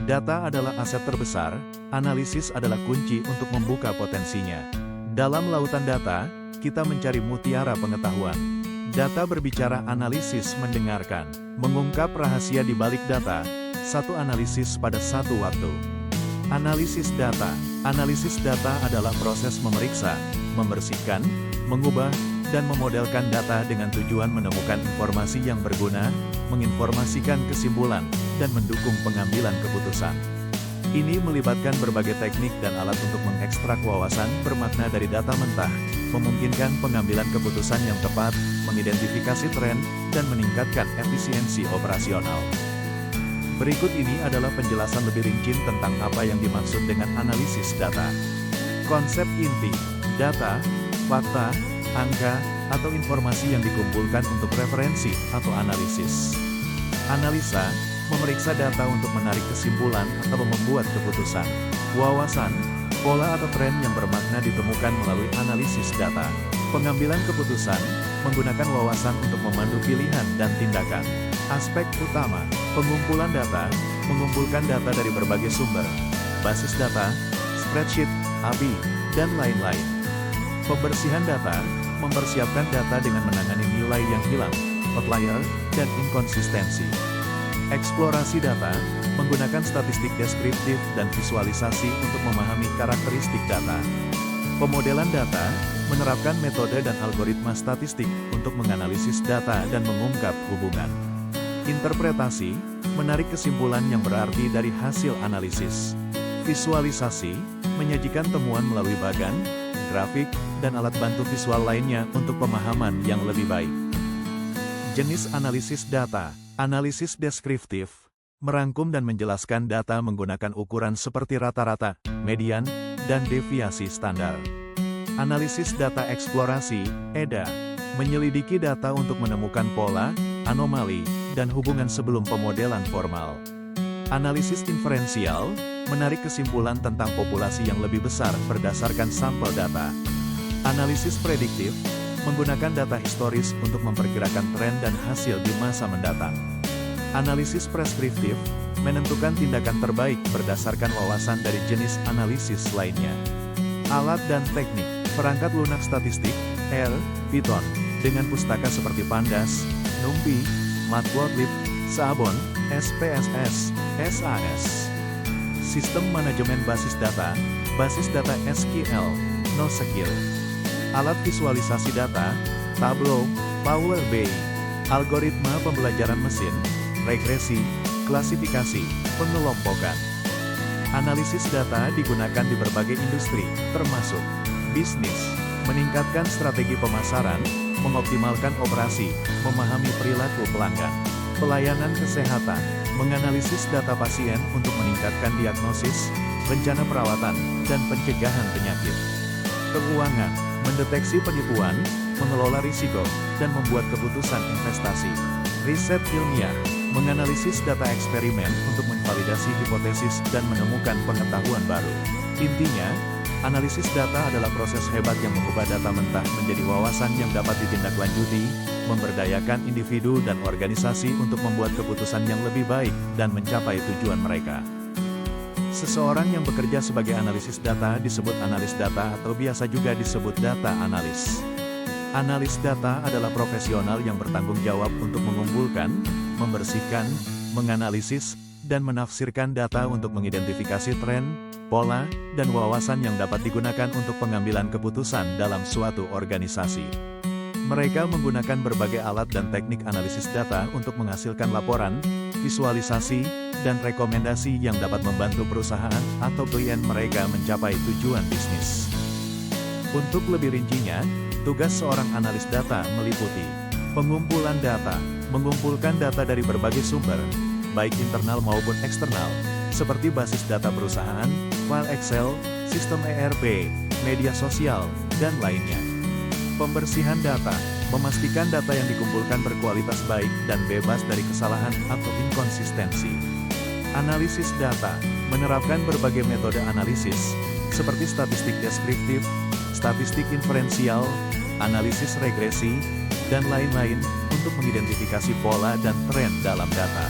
Data adalah aset terbesar, analisis adalah kunci untuk membuka potensinya. Dalam lautan data, kita mencari mutiara pengetahuan. Data berbicara, analisis mendengarkan. Mengungkap rahasia di balik data, satu analisis pada satu waktu. Analisis data. Analisis data adalah proses memeriksa, membersihkan, mengubah, dan memodelkan data dengan tujuan menemukan informasi yang berguna, menginformasikan kesimpulan, dan mendukung pengambilan keputusan. Ini melibatkan berbagai teknik dan alat untuk mengekstrak wawasan bermakna dari data mentah, memungkinkan pengambilan keputusan yang tepat, mengidentifikasi tren, dan meningkatkan efisiensi operasional. Berikut ini adalah penjelasan lebih rinci tentang apa yang dimaksud dengan analisis data. Konsep inti, data, fakta, angka, atau informasi yang dikumpulkan untuk referensi atau analisis. Analisa, memeriksa data untuk menarik kesimpulan atau membuat keputusan. Wawasan, pola atau tren yang bermakna ditemukan melalui analisis data. Pengambilan keputusan, menggunakan wawasan untuk memandu pilihan dan tindakan. Aspek utama, pengumpulan data, mengumpulkan data dari berbagai sumber, basis data, spreadsheet, API, dan lain-lain. Pembersihan data, mempersiapkan data dengan menangani nilai yang hilang, outlier, dan inkonsistensi. Eksplorasi data, menggunakan statistik deskriptif dan visualisasi untuk memahami karakteristik data. Pemodelan data, menerapkan metode dan algoritma statistik untuk menganalisis data dan mengungkap hubungan. Interpretasi, menarik kesimpulan yang berarti dari hasil analisis. Visualisasi, menyajikan temuan melalui bagan, grafik, dan alat bantu visual lainnya untuk pemahaman yang lebih baik. Jenis analisis data. Analisis deskriptif, merangkum dan menjelaskan data menggunakan ukuran seperti rata-rata, median, dan deviasi standar. Analisis data eksplorasi, EDA, menyelidiki data untuk menemukan pola, anomali, dan hubungan sebelum pemodelan formal. Analisis inferensial, menarik kesimpulan tentang populasi yang lebih besar berdasarkan sampel data. Analisis prediktif, menggunakan data historis untuk memperkirakan tren dan hasil di masa mendatang. Analisis preskriptif, menentukan tindakan terbaik berdasarkan wawasan dari jenis analisis lainnya. Alat dan teknik, perangkat lunak statistik, R, Python, dengan pustaka seperti Pandas, NumPy, Matplotlib, Seabon, SPSS, SAS. Sistem manajemen basis data SQL, NoSQL. Alat visualisasi data, Tableau, Power BI. Algoritma pembelajaran mesin, regresi, klasifikasi, pengelompokan. Analisis data digunakan di berbagai industri, termasuk bisnis, meningkatkan strategi pemasaran, mengoptimalkan operasi, memahami perilaku pelanggan. Pelayanan kesehatan, menganalisis data pasien untuk meningkatkan diagnosis, rencana perawatan, dan pencegahan penyakit. Keuangan, mendeteksi penipuan, mengelola risiko, dan membuat keputusan investasi. Riset ilmiah, menganalisis data eksperimen untuk memvalidasi hipotesis dan menemukan pengetahuan baru. Intinya, analisis data adalah proses hebat yang mengubah data mentah menjadi wawasan yang dapat ditindaklanjuti, memberdayakan individu dan organisasi untuk membuat keputusan yang lebih baik dan mencapai tujuan mereka. Seseorang yang bekerja sebagai analisis data disebut analis data atau biasa juga disebut data analis. Analis data adalah profesional yang bertanggung jawab untuk mengumpulkan, membersihkan, menganalisis, dan menafsirkan data untuk mengidentifikasi tren, pola, dan wawasan yang dapat digunakan untuk pengambilan keputusan dalam suatu organisasi. Mereka menggunakan berbagai alat dan teknik analisis data untuk menghasilkan laporan, visualisasi, dan rekomendasi yang dapat membantu perusahaan atau klien mereka mencapai tujuan bisnis. Untuk lebih rincinya, tugas seorang analis data meliputi pengumpulan data, mengumpulkan data dari berbagai sumber, baik internal maupun eksternal, seperti basis data perusahaan, file Excel, sistem ERP, media sosial, dan lainnya. Pembersihan data, memastikan data yang dikumpulkan berkualitas baik dan bebas dari kesalahan atau inkonsistensi. Analisis data, menerapkan berbagai metode analisis, seperti statistik deskriptif, statistik inferensial, analisis regresi, dan lain-lain, untuk mengidentifikasi pola dan tren dalam data.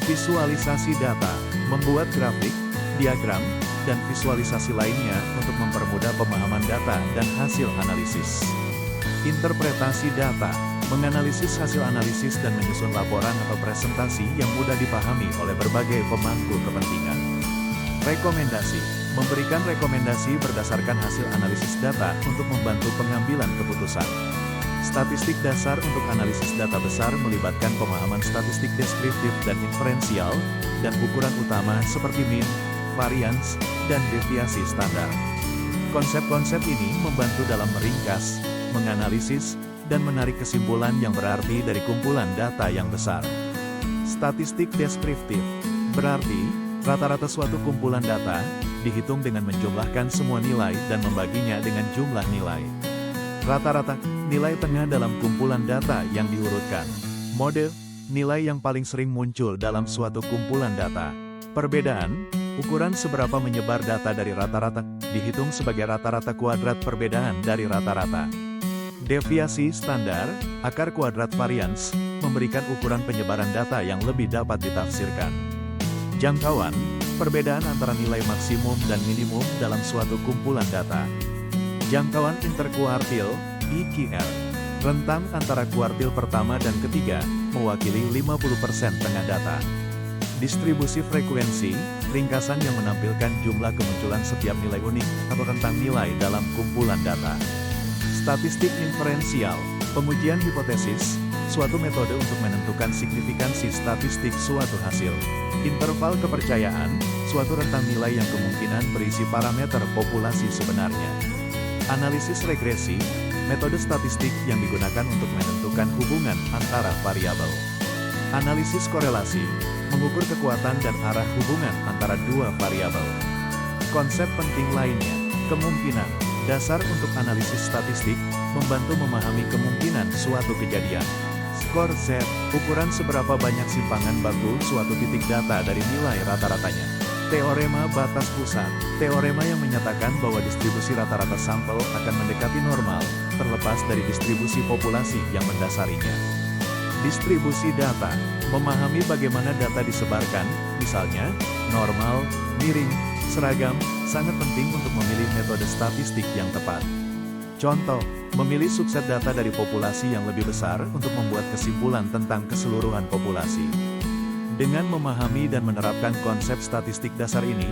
Visualisasi data, membuat grafik, diagram, dan visualisasi lainnya untuk mempermudah pemahaman data dan hasil analisis. Interpretasi data, menganalisis hasil analisis dan menyusun laporan atau presentasi yang mudah dipahami oleh berbagai pemangku kepentingan. Rekomendasi, memberikan rekomendasi berdasarkan hasil analisis data untuk membantu pengambilan keputusan. Statistik dasar untuk analisis data besar melibatkan pemahaman statistik deskriptif dan inferensial, dan ukuran utama seperti mean, variance, dan deviasi standar. Konsep-konsep ini membantu dalam meringkas, menganalisis, dan menarik kesimpulan yang berarti dari kumpulan data yang besar. Statistik deskriptif berarti rata-rata suatu kumpulan data dihitung dengan menjumlahkan semua nilai dan membaginya dengan jumlah nilai. Rata-rata nilai tengah dalam kumpulan data yang diurutkan. Mode nilai yang paling sering muncul dalam suatu kumpulan data. Perbedaan ukuran seberapa menyebar data dari rata-rata dihitung sebagai rata-rata kuadrat perbedaan dari rata-rata. Deviasi standar, akar kuadrat variance, memberikan ukuran penyebaran data yang lebih dapat ditafsirkan. Jangkauan, perbedaan antara nilai maksimum dan minimum dalam suatu kumpulan data. Jangkauan interkuartil, IQR, rentang antara kuartil pertama dan ketiga, mewakili 50% tengah data. Distribusi frekuensi, ringkasan yang menampilkan jumlah kemunculan setiap nilai unik atau rentang nilai dalam kumpulan data. Statistik inferensial, pengujian hipotesis, suatu metode untuk menentukan signifikansi statistik suatu hasil. Interval kepercayaan, suatu rentang nilai yang kemungkinan berisi parameter populasi sebenarnya. Analisis regresi, metode statistik yang digunakan untuk menentukan hubungan antara variabel. Analisis korelasi, mengukur kekuatan dan arah hubungan antara dua variabel. Konsep penting lainnya, kemungkinan, dasar untuk analisis statistik, membantu memahami kemungkinan suatu kejadian. Skor Z, ukuran seberapa banyak simpangan baku suatu titik data dari nilai rata-ratanya. Teorema batas pusat, teorema yang menyatakan bahwa distribusi rata-rata sampel akan mendekati normal, terlepas dari distribusi populasi yang mendasarinya. Distribusi data, memahami bagaimana data disebarkan, misalnya, normal, miring, seragam, sangat penting untuk memilih metode statistik yang tepat. Contoh, memilih subset data dari populasi yang lebih besar untuk membuat kesimpulan tentang keseluruhan populasi. Dengan memahami dan menerapkan konsep statistik dasar ini,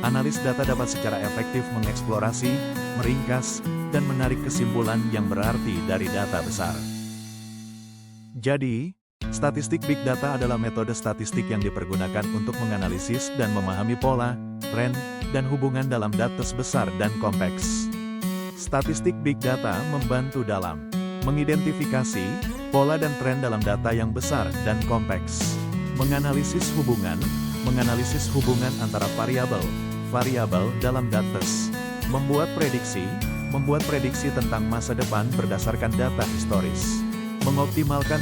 analis data dapat secara efektif mengeksplorasi, meringkas, dan menarik kesimpulan yang berarti dari data besar. Jadi, statistik big data adalah metode statistik yang dipergunakan untuk menganalisis dan memahami pola, tren, dan hubungan dalam data besar dan kompleks. Statistik big data membantu dalam mengidentifikasi pola dan tren dalam data yang besar dan kompleks. Menganalisis hubungan antara variabel dalam datas. Membuat prediksi tentang masa depan berdasarkan data historis. Mengoptimalkan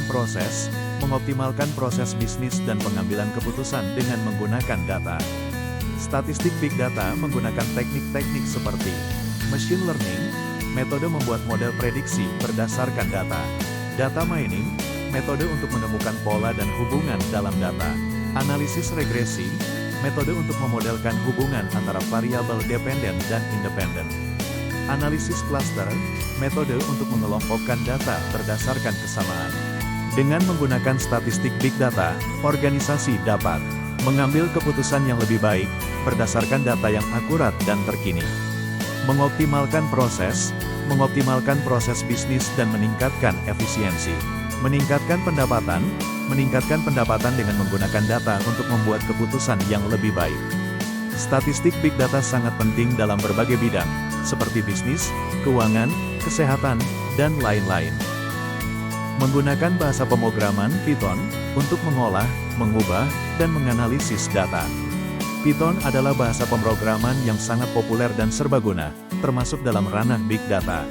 proses bisnis dan pengambilan keputusan dengan menggunakan data. Statistik big data menggunakan teknik-teknik seperti machine learning, metode membuat model prediksi berdasarkan data. Data mining, metode untuk menemukan pola dan hubungan dalam data. Analisis regresi, metode untuk memodelkan hubungan antara variabel dependen dan independen. Analisis cluster, metode untuk mengelompokkan data berdasarkan kesamaan. Dengan menggunakan statistik big data, organisasi dapat mengambil keputusan yang lebih baik berdasarkan data yang akurat dan terkini. Mengoptimalkan proses bisnis dan meningkatkan efisiensi. Meningkatkan pendapatan dengan menggunakan data untuk membuat keputusan yang lebih baik. Statistik big data sangat penting dalam berbagai bidang, seperti bisnis, keuangan, kesehatan, dan lain-lain. Menggunakan bahasa pemrograman Python untuk mengolah, mengubah, dan menganalisis data. Python adalah bahasa pemrograman yang sangat populer dan serbaguna, termasuk dalam ranah big data.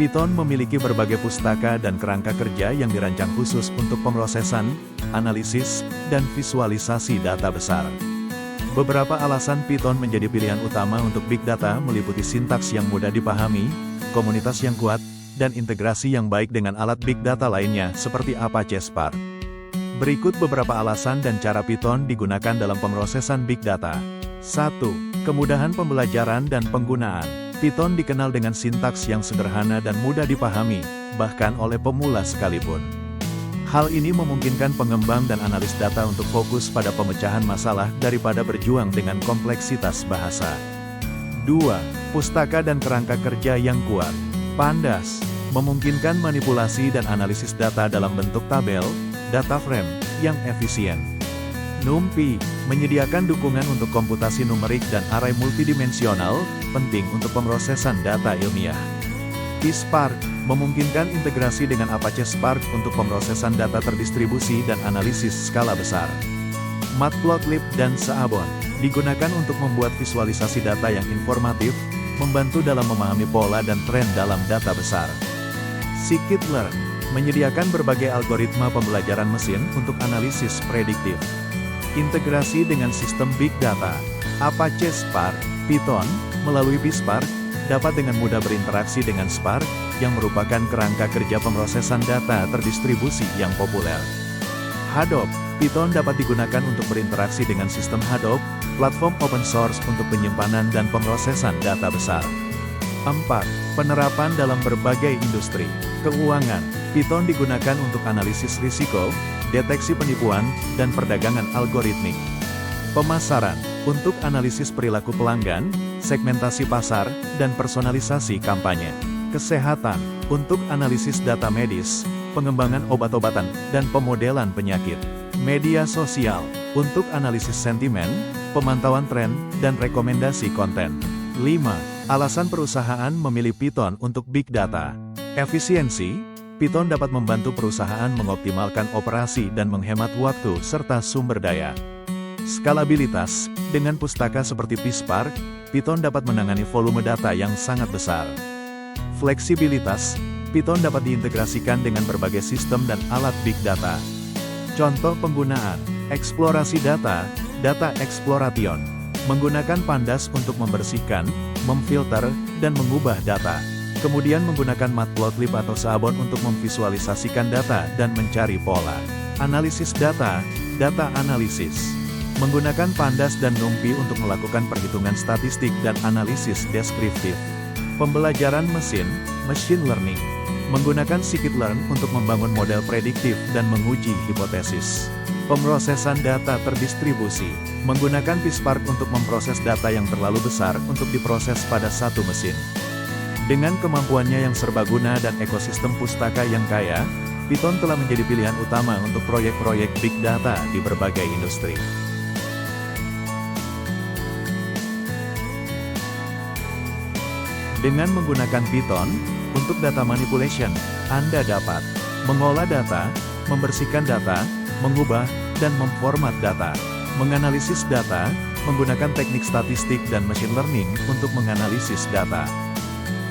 Python memiliki berbagai pustaka dan kerangka kerja yang dirancang khusus untuk pemrosesan, analisis, dan visualisasi data besar. Beberapa alasan Python menjadi pilihan utama untuk big data meliputi sintaks yang mudah dipahami, komunitas yang kuat, dan integrasi yang baik dengan alat big data lainnya seperti Apache Spark. Berikut beberapa alasan dan cara Python digunakan dalam pemrosesan Big Data. 1. Kemudahan pembelajaran dan penggunaan. Python dikenal dengan sintaks yang sederhana dan mudah dipahami, bahkan oleh pemula sekalipun. Hal ini memungkinkan pengembang dan analis data untuk fokus pada pemecahan masalah daripada berjuang dengan kompleksitas bahasa. 2. Pustaka dan kerangka kerja yang kuat. Pandas memungkinkan manipulasi dan analisis data dalam bentuk tabel, data frame, yang efisien. NumPy menyediakan dukungan untuk komputasi numerik dan array multidimensional, penting untuk pemrosesan data ilmiah. PySpark memungkinkan integrasi dengan Apache Spark untuk pemrosesan data terdistribusi dan analisis skala besar. Matplotlib dan Seabon digunakan untuk membuat visualisasi data yang informatif, membantu dalam memahami pola dan tren dalam data besar. Scikit-learn menyediakan berbagai algoritma pembelajaran mesin untuk analisis prediktif. Integrasi dengan sistem Big Data, Apache Spark, Python, melalui PySpark, dapat dengan mudah berinteraksi dengan Spark, yang merupakan kerangka kerja pemrosesan data terdistribusi yang populer. Hadoop, Python dapat digunakan untuk berinteraksi dengan sistem Hadoop, platform open source untuk penyimpanan dan pemrosesan data besar. 4. Penerapan dalam berbagai industri. Keuangan, Python digunakan untuk analisis risiko, deteksi penipuan, dan perdagangan algoritmik. Pemasaran, untuk analisis perilaku pelanggan, segmentasi pasar, dan personalisasi kampanye. Kesehatan, untuk analisis data medis, pengembangan obat-obatan, dan pemodelan penyakit. Media sosial, untuk analisis sentimen, pemantauan tren, dan rekomendasi konten. 5. Alasan perusahaan memilih Python untuk Big Data. Efisiensi, Python dapat membantu perusahaan mengoptimalkan operasi dan menghemat waktu serta sumber daya. Skalabilitas, dengan pustaka seperti PySpark, Python dapat menangani volume data yang sangat besar. Fleksibilitas, Python dapat diintegrasikan dengan berbagai sistem dan alat Big Data. Contoh penggunaan, eksplorasi data, data exploration, menggunakan Pandas untuk membersihkan, memfilter, dan mengubah data. Kemudian menggunakan Matplotlib atau Seabon untuk memvisualisasikan data dan mencari pola. Analisis data, data analisis. Menggunakan Pandas dan NumPy untuk melakukan perhitungan statistik dan analisis deskriptif. Pembelajaran mesin, machine learning. Menggunakan Scikit-learn untuk membangun model prediktif dan menguji hipotesis. Pemrosesan data terdistribusi. Menggunakan PySpark untuk memproses data yang terlalu besar untuk diproses pada satu mesin. Dengan kemampuannya yang serbaguna dan ekosistem pustaka yang kaya, Python telah menjadi pilihan utama untuk proyek-proyek Big Data di berbagai industri. Dengan menggunakan Python, untuk data manipulation, Anda dapat mengolah data, membersihkan data, mengubah, dan memformat data. Menganalisis data, menggunakan teknik statistik dan machine learning untuk menganalisis data.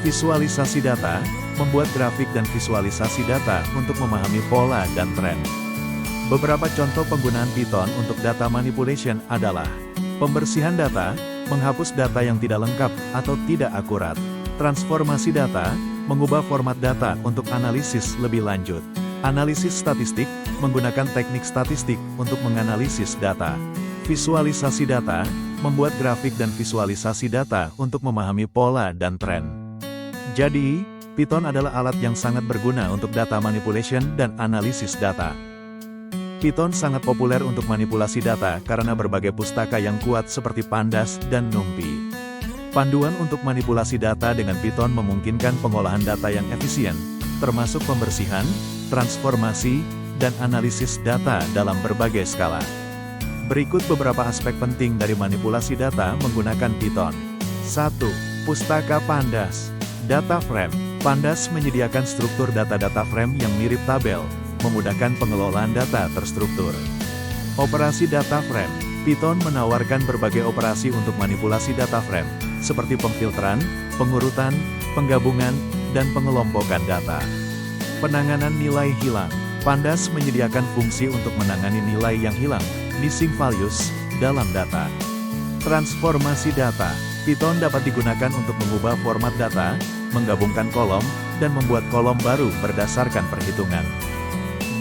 Visualisasi data, membuat grafik dan visualisasi data untuk memahami pola dan tren. Beberapa contoh penggunaan Python untuk data manipulation adalah pembersihan data, menghapus data yang tidak lengkap atau tidak akurat. Transformasi data, mengubah format data untuk analisis lebih lanjut. Analisis statistik, menggunakan teknik statistik untuk menganalisis data. Visualisasi data, membuat grafik dan visualisasi data untuk memahami pola dan tren. Jadi, Python adalah alat yang sangat berguna untuk data manipulation dan analisis data. Python sangat populer untuk manipulasi data karena berbagai pustaka yang kuat seperti Pandas dan NumPy. Panduan untuk manipulasi data dengan Python memungkinkan pengolahan data yang efisien, termasuk pembersihan, transformasi, dan analisis data dalam berbagai skala. Berikut beberapa aspek penting dari manipulasi data menggunakan Python. 1. Pustaka Pandas. Data frame. Pandas menyediakan struktur data frame yang mirip tabel, memudahkan pengelolaan data terstruktur. Operasi data frame. Python menawarkan berbagai operasi untuk manipulasi data frame, seperti pemfilteran, pengurutan, penggabungan, dan pengelompokan data. Penanganan nilai hilang. Pandas menyediakan fungsi untuk menangani nilai yang hilang, missing values, dalam data. Transformasi data. Python dapat digunakan untuk mengubah format data, menggabungkan kolom, dan membuat kolom baru berdasarkan perhitungan.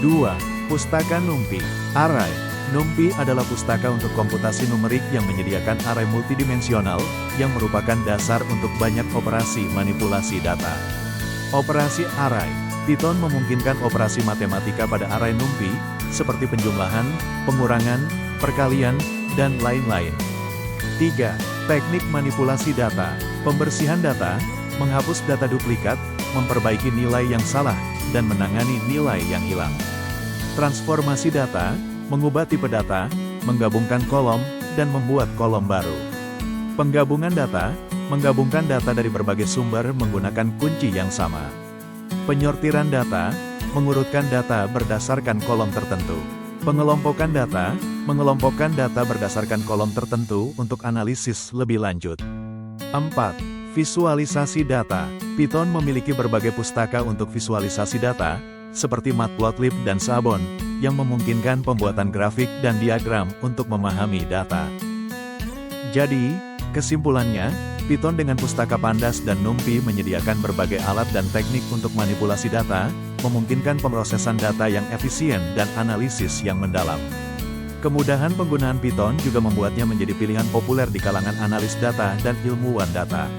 2. Pustaka NumPy. Array. NumPy adalah pustaka untuk komputasi numerik yang menyediakan array multidimensional, yang merupakan dasar untuk banyak operasi manipulasi data. Operasi array. Python memungkinkan operasi matematika pada array NumPy, seperti penjumlahan, pengurangan, perkalian, dan lain-lain. 3. Teknik manipulasi data. Pembersihan data, menghapus data duplikat, memperbaiki nilai yang salah, dan menangani nilai yang hilang. Transformasi data, mengubah tipe data, menggabungkan kolom, dan membuat kolom baru. Penggabungan data, menggabungkan data dari berbagai sumber menggunakan kunci yang sama. Penyortiran data, mengurutkan data berdasarkan kolom tertentu. Pengelompokan data, mengelompokkan data berdasarkan kolom tertentu untuk analisis lebih lanjut. 4. Visualisasi data. Python memiliki berbagai pustaka untuk visualisasi data, seperti Matplotlib dan Sabon, yang memungkinkan pembuatan grafik dan diagram untuk memahami data. Jadi, kesimpulannya, Python dengan pustaka Pandas dan NumPy menyediakan berbagai alat dan teknik untuk manipulasi data, memungkinkan pemrosesan data yang efisien dan analisis yang mendalam. Kemudahan penggunaan Python juga membuatnya menjadi pilihan populer di kalangan analis data dan ilmuwan data.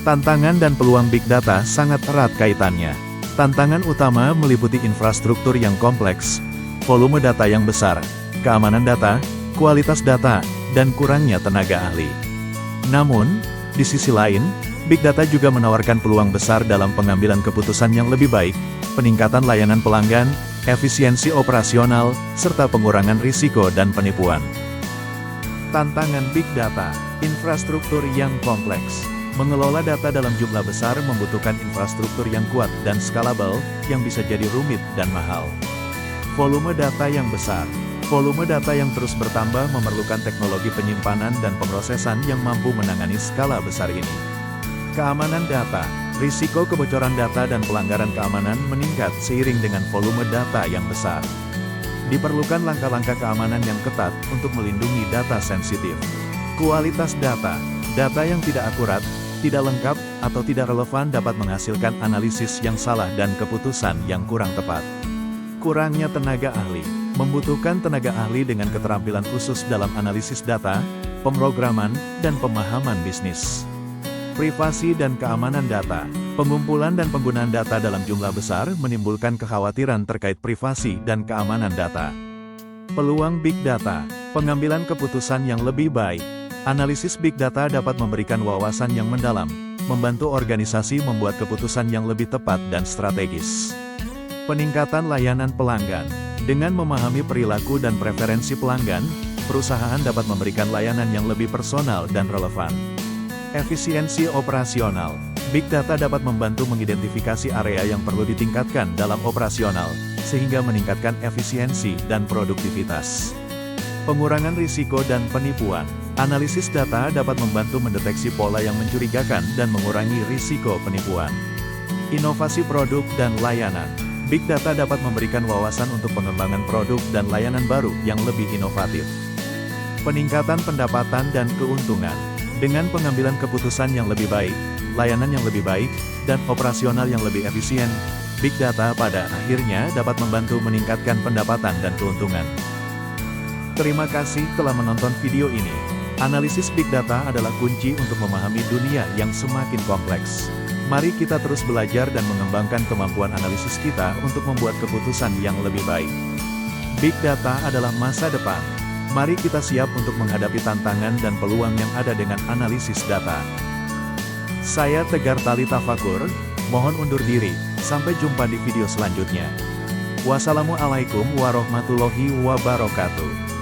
Tantangan dan peluang Big Data sangat erat kaitannya. Tantangan utama meliputi infrastruktur yang kompleks, volume data yang besar, keamanan data, kualitas data, dan kurangnya tenaga ahli. Namun, di sisi lain, Big Data juga menawarkan peluang besar dalam pengambilan keputusan yang lebih baik, peningkatan layanan pelanggan, efisiensi operasional, serta pengurangan risiko dan penipuan. Tantangan Big Data, infrastruktur yang kompleks. Mengelola data dalam jumlah besar membutuhkan infrastruktur yang kuat dan skalabel, yang bisa jadi rumit dan mahal. Volume data yang besar. Volume data yang terus bertambah memerlukan teknologi penyimpanan dan pemrosesan yang mampu menangani skala besar ini. Keamanan data. Risiko kebocoran data dan pelanggaran keamanan meningkat seiring dengan volume data yang besar. Diperlukan langkah-langkah keamanan yang ketat untuk melindungi data sensitif. Kualitas data. Data yang tidak akurat, tidak lengkap, atau tidak relevan dapat menghasilkan analisis yang salah dan keputusan yang kurang tepat. Kurangnya tenaga ahli. Membutuhkan tenaga ahli dengan keterampilan khusus dalam analisis data, pemrograman, dan pemahaman bisnis. Privasi dan keamanan data. Pengumpulan dan penggunaan data dalam jumlah besar menimbulkan kekhawatiran terkait privasi dan keamanan data. Peluang Big Data. Pengambilan keputusan yang lebih baik. Analisis Big Data dapat memberikan wawasan yang mendalam, membantu organisasi membuat keputusan yang lebih tepat dan strategis. Peningkatan layanan pelanggan. Dengan memahami perilaku dan preferensi pelanggan, perusahaan dapat memberikan layanan yang lebih personal dan relevan. Efisiensi operasional. Big Data dapat membantu mengidentifikasi area yang perlu ditingkatkan dalam operasional, sehingga meningkatkan efisiensi dan produktivitas. Pengurangan risiko dan penipuan. Analisis data dapat membantu mendeteksi pola yang mencurigakan dan mengurangi risiko penipuan. Inovasi produk dan layanan. Big Data dapat memberikan wawasan untuk pengembangan produk dan layanan baru yang lebih inovatif. Peningkatan pendapatan dan keuntungan. Dengan pengambilan keputusan yang lebih baik, layanan yang lebih baik, dan operasional yang lebih efisien, Big Data pada akhirnya dapat membantu meningkatkan pendapatan dan keuntungan. Terima kasih telah menonton video ini. Analisis Big Data adalah kunci untuk memahami dunia yang semakin kompleks. Mari kita terus belajar dan mengembangkan kemampuan analisis kita untuk membuat keputusan yang lebih baik. Big Data adalah masa depan. Mari kita siap untuk menghadapi tantangan dan peluang yang ada dengan analisis data. Saya Tegar Tali Tafakur, mohon undur diri, sampai jumpa di video selanjutnya. Wassalamualaikum warahmatullahi wabarakatuh.